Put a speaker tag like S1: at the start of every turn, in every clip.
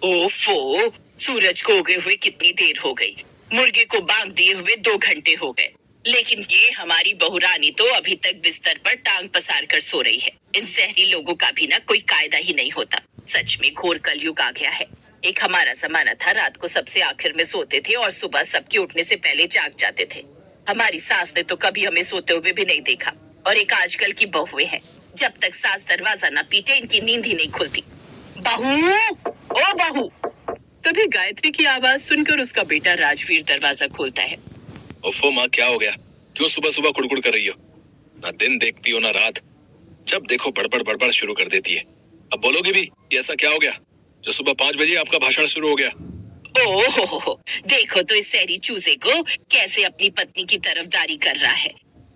S1: ओफो, सूरज को उगे हुए कितनी देर हो गई। मुर्गे को बांध दिए हुए 2 घंटे हो गए, लेकिन ये हमारी बहुरानी तो अभी तक बिस्तर पर टांग पसार कर सो रही है। इन शहरी लोगों का भी ना कोई कायदा ही नहीं होता। सच में घोर कलयुग आ गया है। एक हमारा जमाना था, रात को सबसे आखिर में सोते थे और सुबह सबके उठने से पहले जाग जाते थे। हमारी सास ने तो कभी हमें सोते हुए भी नहीं देखा। और एक आजकल की बहुएं हैं, जब तक सास दरवाजा न पीटे इनकी नींद ही नहीं खुलती। बहू, ओ बहू। तभी गायत्री की आवाज सुनकर उसका बेटा राजवीर दरवाजा खोलता है।
S2: ओफो माँ, क्या हो गया? क्यों सुबह सुबह कुड़कुड़ कर रही हो? ना दिन देखती हो ना रात, जब देखो बड़बड़ बड़बड़ शुरू कर देती है। अब बोलोगी भी, ये ऐसा क्या हो गया जो सुबह 5 बजे आपका भाषण शुरू हो गया?
S1: ओहो, देखो तो इस शहरी चूजे को कैसे अपनी पत्नी की तरफदारी कर रहा है।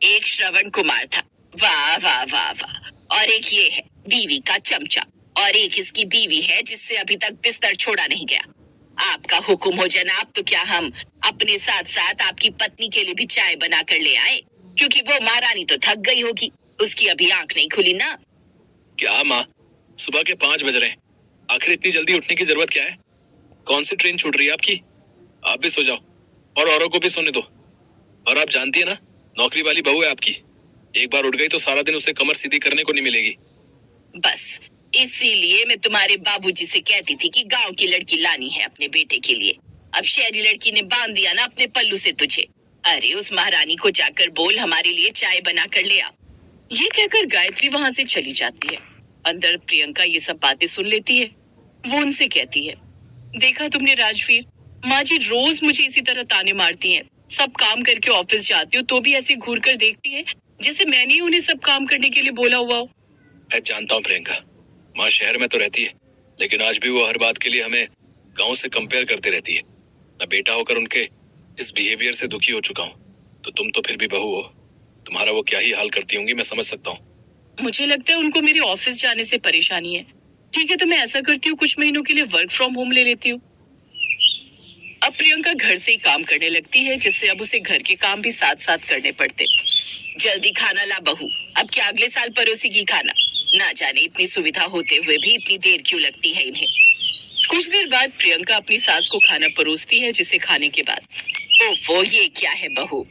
S1: एक श्रवण कुमार था, वाह वाह वाह वाह, और एक ये है बीवी का चमचा, और एक इसकी बीवी है जिससे अभी तक बिस्तर छोड़ा नहीं गया। आपका हुक्म हो जनाब, तो क्या हम अपने साथ साथ आपकी पत्नी के लिए भी चाय बना कर ले आए? क्योंकि वो महारानी तो थक गई होगी, उसकी अभी आंख नहीं खुली ना।
S2: क्या माँ, सुबह के 5 बज रहे हैं, आखिर इतनी जल्दी उठने की जरूरत क्या है? कौन सी ट्रेन छूट रही है आपकी? आप भी सो जाओ और औरों को भी सोने दो। और आप जानती है ना, नौकरी वाली बहू है आपकी, एक बार उठ गई तो सारा दिन उसे कमर सीधी करने को नहीं मिलेगी।
S1: बस इसीलिए मैं तुम्हारे बाबूजी से कहती थी कि गांव की लड़की लानी है अपने बेटे के लिए। अब शहरी लड़की ने बांध दिया ना अपने पल्लू से तुझे। अरे उस महारानी को जाकर बोल हमारे लिए चाय बना कर ले आ। ये कहकर गायत्री वहां से चली जाती है। अंदर प्रियंका ये सब बातें सुन लेती है। वो उनसे कहती है, देखा तुमने राजवीर, माँ जी रोज मुझे इसी तरह ताने मारती हैं। सब काम करके ऑफिस जाती हूँ तो भी ऐसे घूर कर देखती है जैसे मैंने ही उन्हें सब काम करने के लिए बोला हुआ हो।
S2: मैं जानता हूँ प्रियंका, माँ शहर में तो रहती है, लेकिन आज भी वो हर बात के लिए हमें गांव से कंपेयर करती रहती है। मैं बेटा होकर उनके इस बिहेवियर से दुखी हो चुका हूँ, तो तुम तो फिर भी बहू हो, तुम्हारा वो क्या ही हाल करती होंगी मैं समझ सकता हूँ।
S1: मुझे लगता है उनको मेरे ऑफिस जाने से परेशानी है। ठीक है, तो मैं ऐसा करती हूँ, कुछ महीनों के लिए वर्क फ्रॉम होम ले लेती हूँ। अब प्रियंका घर से ही काम करने लगती है, जिससे अब उसे घर के काम भी साथ साथ करने पड़ते। जल्दी खाना ला बहू, अब क्या अगले साल परोसेगी खाना? ना जाने इतनी सुविधा होते हुए भी इतनी देर क्यों लगती है इन्हें। कुछ देर बाद प्रियंका अपनी सास को खाना परोसती है, जिसे खाने के बाद, ओफो ये क्या है बहू,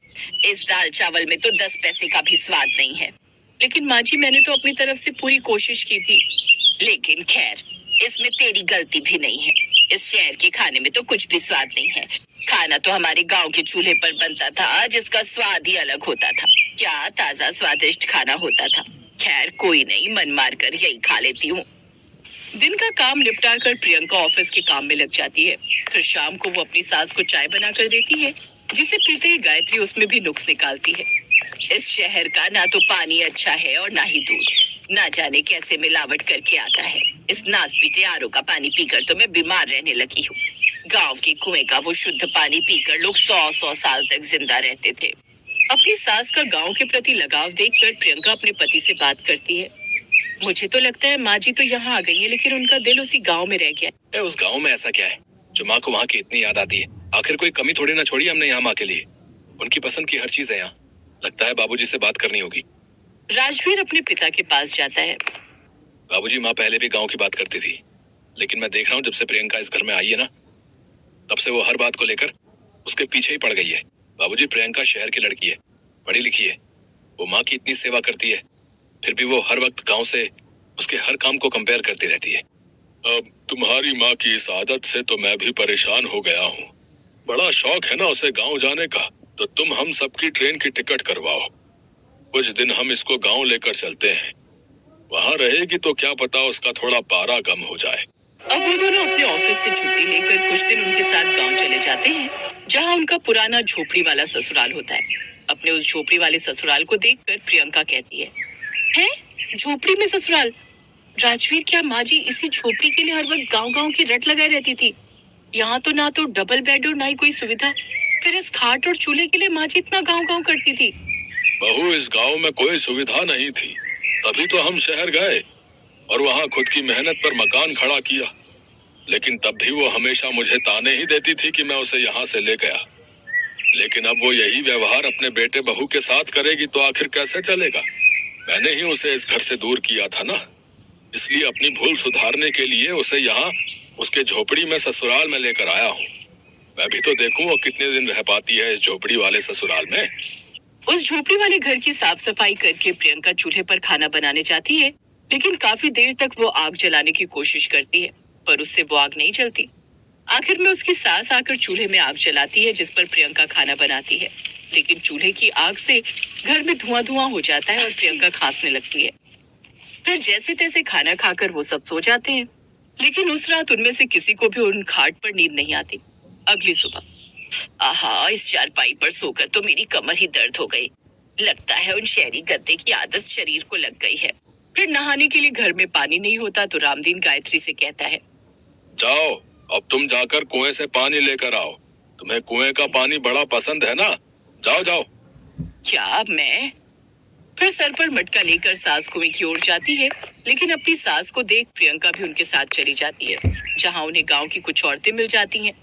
S1: इस दाल चावल में तो 10 पैसे का भी स्वाद नहीं है। लेकिन माँ जी, मैंने तो अपनी तरफ से पूरी कोशिश की थी। लेकिन खैर, इसमें तेरी गलती भी नहीं है। इस शहर के खाने में तो कुछ भी स्वाद नहीं है। खाना तो हमारे गांव के चूल्हे पर बनता था, जिसका स्वाद ही अलग होता था। क्या ताजा स्वादिष्ट खाना होता था। खैर कोई नहीं, मन मार कर यही खा लेती हूँ। दिन का काम निपटा कर प्रियंका ऑफिस के काम में लग जाती है। फिर शाम को वो अपनी सास को चाय बना कर देती है, जिसे पीते ही गायत्री उसमें भी नुक्स निकालती है। इस शहर का ना तो पानी अच्छा है और ना ही दूध, ना जाने कैसे मिलावट करके आता है। इस नास पीटे आरओ का पानी पीकर तो मैं बीमार रहने लगी हूँ। गांव के कुएं का वो शुद्ध पानी पीकर लोग 100-100 साल तक जिंदा रहते थे। अपनी सास का गांव के प्रति लगाव देखकर प्रियंका अपने पति से बात करती है। मुझे तो लगता है माँ जी तो यहाँ आ गई है, लेकिन उनका दिल उसी गांव में रह गया।
S2: उस गांव में ऐसा क्या है जो माँ को वहाँ की इतनी याद आती है? आखिर कोई कमी थोड़ी ना छोड़ी हमने यहाँ माँ के लिए। उनकी पसंद की हर चीज है यहाँ। लगता है बाबूजी से बात करनी होगी।
S1: राजवीर अपने पिता के पास जाता है।
S2: बाबूजी, माँ पहले भी गांव की बात करती थी, लेकिन मैं देख रहा हूँ जब से प्रियंका इस घर में आई है ना, तब से वो हर बात को लेकर उसके पीछे ही पड़ गई है। बाबूजी, प्रियंका शहर की लड़की है, पढ़ी लिखी है, वो माँ की इतनी सेवा करती है, फिर भी वो हर वक्त गांव से उसके हर काम को कंपेयर करती रहती है। अब तुम्हारी माँ की इस आदत से तो मैं भी परेशान हो गया हूँ। बड़ा शौक है ना उसे गांव जाने का, तो तुम हम सबकी ट्रेन की टिकट करवाओ। कुछ दिन हम इसको गांव लेकर चलते हैं, वहाँ रहेगी तो क्या पता उसका थोड़ा पारा कम हो जाए।
S1: अब वो दोनों अपने ऑफिस से छुट्टी लेकर कुछ दिन उनके साथ गांव चले जाते हैं, जहां उनका पुराना झोपड़ी वाला ससुराल होता है। अपने उस झोपड़ी वाले ससुराल को देखकर प्रियंका कहती है, झोपड़ी में ससुराल? राजवीर, क्या माँ जी इसी झोपड़ी के लिए हर वक्त गांव-गांव की रट लगाए रहती थी? यहाँ तो ना तो डबल बेड और ना ही कोई सुविधा, फिर इस खाट और चूल्हे के लिए माँ जी इतना गांव-गांव करती थी।
S2: बहू, इस गांव में कोई सुविधा नहीं थी, तभी तो हम शहर गए और वहाँ खुद की मेहनत पर मकान खड़ा किया। लेकिन तब भी वो हमेशा मुझे ताने ही देती थी कि मैं उसे यहाँ से ले गया। लेकिन अब वो यही व्यवहार अपने बेटे बहू के साथ करेगी तो आखिर कैसे चलेगा? मैंने ही उसे इस घर से दूर किया था ना, इसलिए अपनी भूल सुधारने के लिए उसे यहाँ उसके झोपड़ी में ससुराल में लेकर आया हूँ। मैं भी तो देखूं वो कितने दिन रह पाती है इस झोपड़ी वाले ससुराल में।
S1: उस झोपड़ी वाले घर की साफ सफाई करके प्रियंका चूल्हे पर खाना बनाने जाती है, लेकिन काफी देर तक वो आग जलाने की कोशिश करती है, पर उससे वो आग नहीं जलती। आखिर में उसकी सास आकर चूल्हे में आग जलाती है, जिस पर प्रियंका खाना बनाती है, लेकिन चूल्हे की आग से घर में धुआं धुआं हो जाता है और प्रियंका खांसने लगती है। फिर जैसे तैसे खाना खाकर वो सब सो जाते हैं, लेकिन उस रात उनमें से किसी को भी उन खाट पर नींद नहीं आती। अगली सुबह, आहा, इस चारपाई पर सोकर तो मेरी कमर ही दर्द हो गई। लगता है उन शहरी गद्दे की आदत शरीर को लग गई है। फिर नहाने के लिए घर में पानी नहीं होता तो रामदीन गायत्री से कहता है,
S2: जाओ अब तुम जाकर कुएं से पानी लेकर आओ। तुम्हें कुएं का पानी बड़ा पसंद है ना, जाओ जाओ।
S1: क्या मैं? फिर सर पर मटका लेकर सास कुएं की ओर जाती है, लेकिन अपनी सास को देख प्रियंका भी उनके साथ चली जाती है, जहां उन्हें गांव की कुछ औरतें मिल जाती हैं।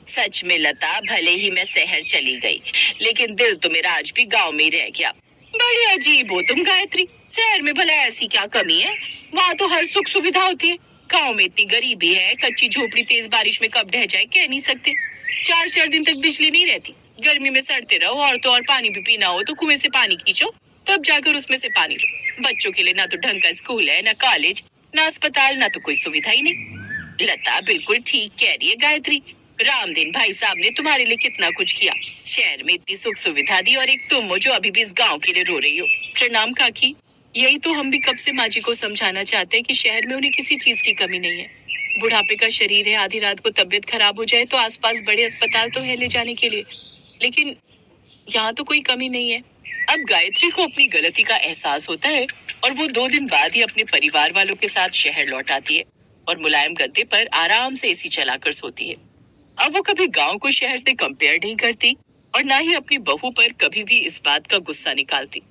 S1: सच में लता, भले ही मैं शहर चली गई, लेकिन दिल तो मेरा आज भी गांव में ही रह गया। बड़ी अजीब हो तुम गायत्री। शहर में भला ऐसी क्या कमी है? वहाँ तो हर सुख सुविधा होती है। गांव में इतनी गरीबी है, कच्ची झोपड़ी तेज बारिश में कब ढह जाए कह नहीं सकते। 4-4 दिन तक बिजली नहीं रहती। गर्मी में सड़ते रहो, और तो और पानी भी पीना हो तो कुएं से पानी खींचो, तब जाकर उसमें से पानी लो। बच्चों के लिए ना तो ढंग का स्कूल है, ना कॉलेज, ना अस्पताल, ना तो कोई सुविधा ही नहीं। लता बिल्कुल ठीक कह रही है गायत्री। रामदीन भाई साहब ने तुम्हारे लिए कितना कुछ किया। शहर में इतनी सुख सुविधा दी, और एक तुम हो जो अभी भी इस गांव के लिए रो रही हो। प्रणाम काकी। यही तो हम भी कब से माँ जी को समझाना चाहते हैं कि शहर में उन्हें किसी चीज की कमी नहीं है। बुढ़ापे का शरीर है, आधी रात को तबीयत खराब हो जाए तो आसपास बड़े अस्पताल तो है ले जाने के लिए, लेकिन यहाँ तो कोई कमी नहीं है। अब गायत्री को अपनी गलती का एहसास होता है, और वो 2 दिन बाद ही अपने परिवार वालों के साथ शहर लौट आती है और मुलायम गद्दे पर आराम से एसी चलाकर सोती है। अब वो कभी गांव को शहर से कंपेयर नहीं करती, और ना ही अपनी बहू पर कभी भी इस बात का गुस्सा निकालती।